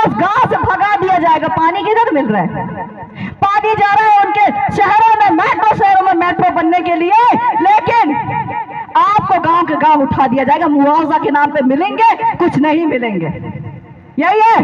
उस गांव से भगा दिया जाएगा। पानी किधर मिल रहा है? पानी जा रहा है उनके शहरों में, मेट्रो शहरों में मेट्रो बनने के लिए, लेकिन आपको गांव के गांव उठा दिया जाएगा। मुआवजा के नाम पे मिलेंगे, कुछ नहीं मिलेंगे। यही है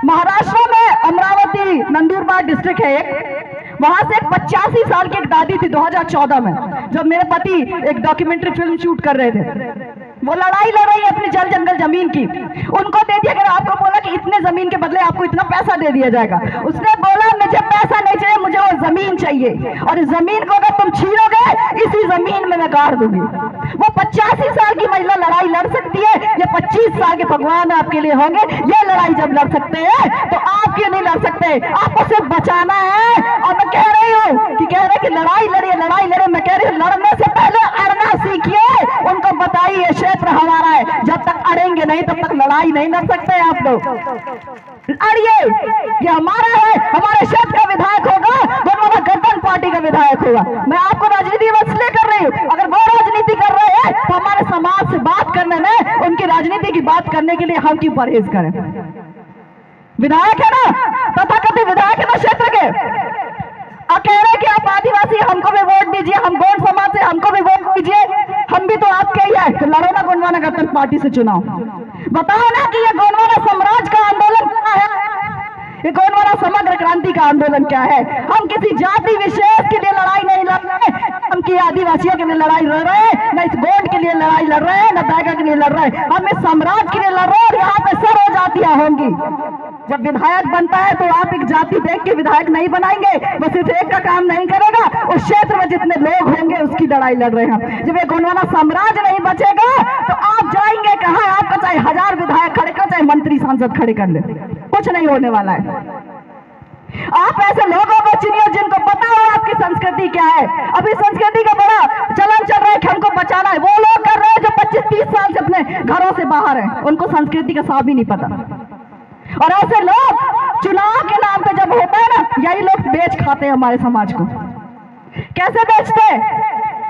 महाराष्ट्र में अमरावती नंदुरबार डिस्ट्रिक्ट है एक, वहां से 85 साल की एक दादी थी 2014 में, जब मेरे पति एक डॉक्यूमेंट्री फिल्म शूट कर रहे थे। वो लड़ाई लड़ रही है अपनी जल जंगल जमीन की। उनको दे दिया गया, आपको बोला कि इतने जमीन के बदले आपको इतना पैसा दे दिया जाएगा। उसने बोला मुझे पैसा नहीं चाहिए, मुझे वो जमीन चाहिए, और इस जमीन को अगर तुम छीनोगे इसी जमीन में मैं गाड़ दूंगी। वो 85 साल की महिला लड़ाई लड़ सकती है, ये 25 साल के भगवान आपके लिए होंगे। ये लड़ाई जब लड़ सकते हैं तो आप क्यों नहीं लड़ सकते? आपको सिर्फ बचाना है। और मैं कह रही हूँ कि कह रहे कि लड़ाई लड़िए, लड़ाई लड़े। मैं कह रही हूँ लड़ने से पहले अड़ना सीखिए। उनको बताइए क्षेत्र हमारा है, जब तक अड़ेंगे नहीं तब तक लड़ाई नहीं लड़ सकते आप लोग। अड़िए, ये हमारा है, हमारे क्षेत्र का विधायक होगा, गोंडवाना गठबंधन पार्टी का विधायक होगा। मैं आपको राजनीति इसलिए कर रही हूँ, अगर वो राजनीति कर रहे हैं तो हमारे समाज से बात करने में, उनकी राजनीति की बात करने के लिए हम क्यों परहेज करें? विधायक है ना, तथाकथित विधायक है ना क्षेत्र के, कह रहे कि आप आदिवासी हमको भी वोट दीजिए, हम गोंड समाज से हमको भी वोट दीजिए, हम भी तो आपके ही है, तो लड़ो ना गोंडवाना गठबंधन पार्टी से चुनाव। बताओ ना कि ये गोंडवाना साम्राज्य का आंदोलन क्या है, ये गोंडवाना समग्र क्रांति का आंदोलन क्या है। हम किसी जाति विशेष के लिए लड़ाई नहीं लड़ रहे, हम की आदिवासियों के लिए लड़ाई लड़ रहे हैं, न इस गोंड के लिए लड़ाई लड़ रहे हैं, न बैगा के लिए लड़ रहे हैं, हम इस साम्राज्य के लिए लड़ रहे हैं। और यहाँ पे सर्व जातियां होंगी। जब विधायक बनता है तो आप एक जाति देख के विधायक नहीं बनाएंगे, वो सिर्फ एक का काम नहीं करेगा, उस क्षेत्र में जितने लोग होंगे उसकी लड़ाई लड़ रहे हैं। जब ये गोंडवाना साम्राज्य नहीं बचेगा तो आप जाएंगे कहाँ? आपका चाहे 1000 विधायक खड़े कर, चाहे मंत्री सांसद खड़े कर ले, कुछ नहीं होने वाला है। आप ऐसे लोगों को चुनिए जिनको पता हो आपकी संस्कृति क्या है। अभी संस्कृति का बड़ा चलन चल रहा है कि हमको बचाना है। वो लोग कर रहे हैं जो 25-30 साल से अपने घरों से बाहर है, उनको संस्कृति का साफ भी नहीं पता। और ऐसे लोग चुनाव के नाम पे जब होता है ना, यही लोग बेच खाते हैं हमारे समाज को। कैसे बेचते हैं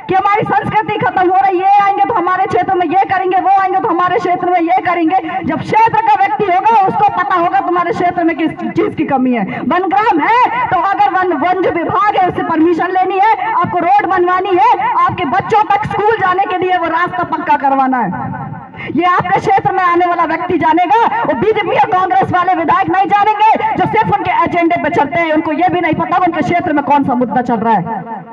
कि हमारी संस्कृति खत्म हो रही है, ये आएंगे तो हमारे क्षेत्र में ये करेंगे, वो आएंगे तो हमारे क्षेत्र में ये करेंगे। जब क्षेत्र का व्यक्ति होगा उसको पता होगा तुम्हारे क्षेत्र में किस चीज की कमी है। वनग्राम है तो अगर वन जो विभाग है उससे परमिशन लेनी है, आपको रोड बनवानी है, आपके बच्चों तक स्कूल जाने के लिए वो रास्ता पक्का करवाना है, ये आपके क्षेत्र में आने वाला व्यक्ति जानेगा। वो बीजेपी और कांग्रेस वाले विधायक नहीं जानेंगे जो सिर्फ उनके एजेंडे पे चलते हैं। उनको ये भी नहीं पता उनके क्षेत्र में कौन सा मुद्दा चल रहा है,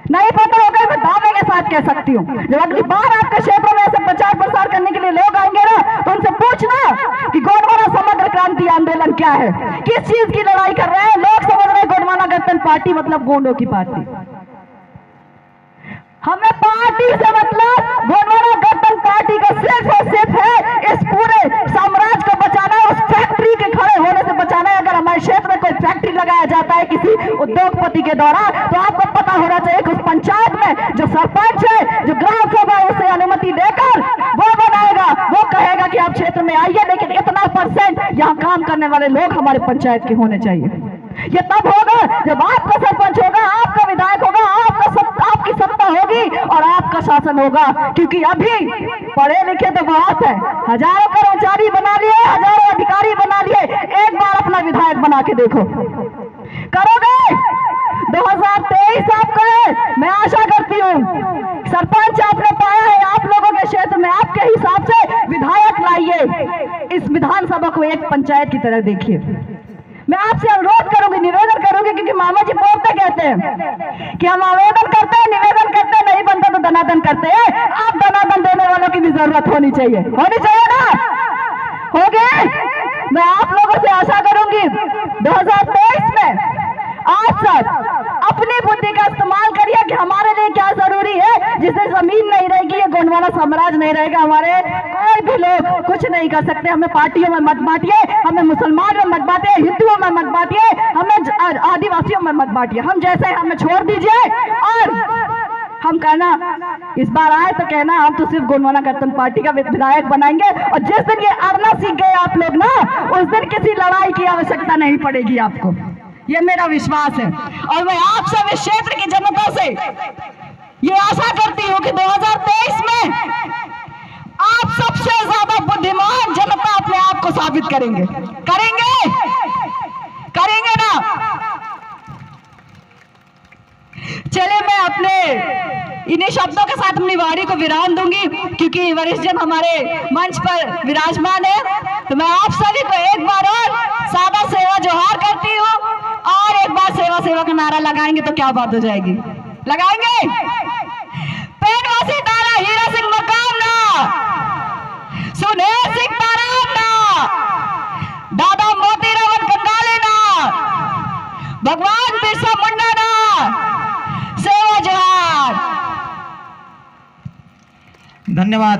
नहीं पता होगा। मैं दावे के साथ कह सकती हूँ, जब अगली बार आपके क्षेत्र में ऐसे प्रचार प्रसार करने के लिए लोग आएंगे ना, तो उनसे पूछना कि गोंडवाना समग्र क्रांति आंदोलन क्या है, किस चीज की लड़ाई कर रहे हैं। लोग समझ रहे हैं गोंडवाना गठबंधन पार्टी मतलब गोंडों की पार्टी। हमें पार्टी से मतलब गोंडवाना गठबंधन पार्टी का सिर्फ और सिर्फ है इस पूरे साम्राज्य को बचाना है, उस फैक्ट्री के खड़े होने से बचाना है। अगर हमारे क्षेत्र में कोई फैक्ट्री लगाया जाता है किसी उद्योगपति के द्वारा, तो आपको पता होना चाहिए कि उस पंचायत में जो सरपंच है, जो ग्राम सभा है, उसे अनुमति देकर वो बनाएगा, वो कहेगा कि आप क्षेत्र में आइए, लेकिन इतना % यहाँ काम करने वाले लोग हमारे पंचायत के होने चाहिए। ये तब होगा जब आपका सरपंच होगा, आपका विधायक होगा, आपकी सत्ता होगी और आपका शासन होगा। क्योंकि अभी पढ़े लिखे तो बहुत है, हजारों कर्मचारी बना लिए, हजारों अधिकारी बना लिए, एक बार अपना विधायक बना के देखो, करोगे? 2023 आपका है, मैं आशा करती हूँ सरपंच आपने पाया है, आप लोगों के क्षेत्र में आपके हिसाब से विधायक लाइए, इस विधानसभा को एक पंचायत की तरह देखिए। मैं आपसे अनुरोध करूंगी, निवेदन करूंगी, क्योंकि मामा जी बोलते कहते हैं कि हम आवेदन करते हैं, निवेदन करते हैं, नहीं बनता तो धनादन करते हैं। आप धनादन देने वालों की भी जरूरत होनी चाहिए ना? होगी? मैं आप लोगों से आशा करूंगी 2023 में आप सब अपनी बुद्धि का इस्तेमाल करिए कि हमारे लिए क्या जरूरी है। जिससे जमीन नहीं रहेगी, ये गोंडवाना साम्राज्य नहीं रहेगा, हमारे कोई भी लोग कुछ नहीं कर सकते। हमें पार्टियों में मत बांटिए, हमें मुसलमान में मत बांटिए, हिंदुओं में मत बांटिए, हमें आदिवासियों में मत बांटिए। हम जैसे हमें छोड़ दीजिए। और हम कहना इस बार आए तो कहना हम तो सिर्फ गोंडवाना गठबंधन पार्टी का विधायक बनाएंगे। और जिस दिन ये अड़ना सीख गए आप लोग ना, उस दिन किसी लड़ाई की आवश्यकता नहीं पड़ेगी आपको, ये मेरा विश्वास है। और मैं आप सब इस क्षेत्र की जनता से ये आशा करती हूँ कि 2023 में आप सबसे ज्यादा बुद्धिमान जनता अपने आप को साबित करेंगे। करेंगे करेंगे ना? चलिए मैं अपने इन्हीं शब्दों के साथ अपनी वाणी को विराम दूंगी, क्योंकि वरिष्ठ जन हमारे मंच पर विराजमान है। तो मैं आप सभी को एक बार और सादा सेवा जोहार करती हूँ, और एक बार सेवा सेवा का नारा लगाएंगे तो क्या बात हो जाएगी। लगाएंगे? पेटवासी तारा हीरा सिंह मकाम ना, सुनेर सिंह ताराम ना, दादा मोती रावण कंगाले ना, भगवान बिरसा मुंडा ना, सेवा जोहार। धन्यवाद।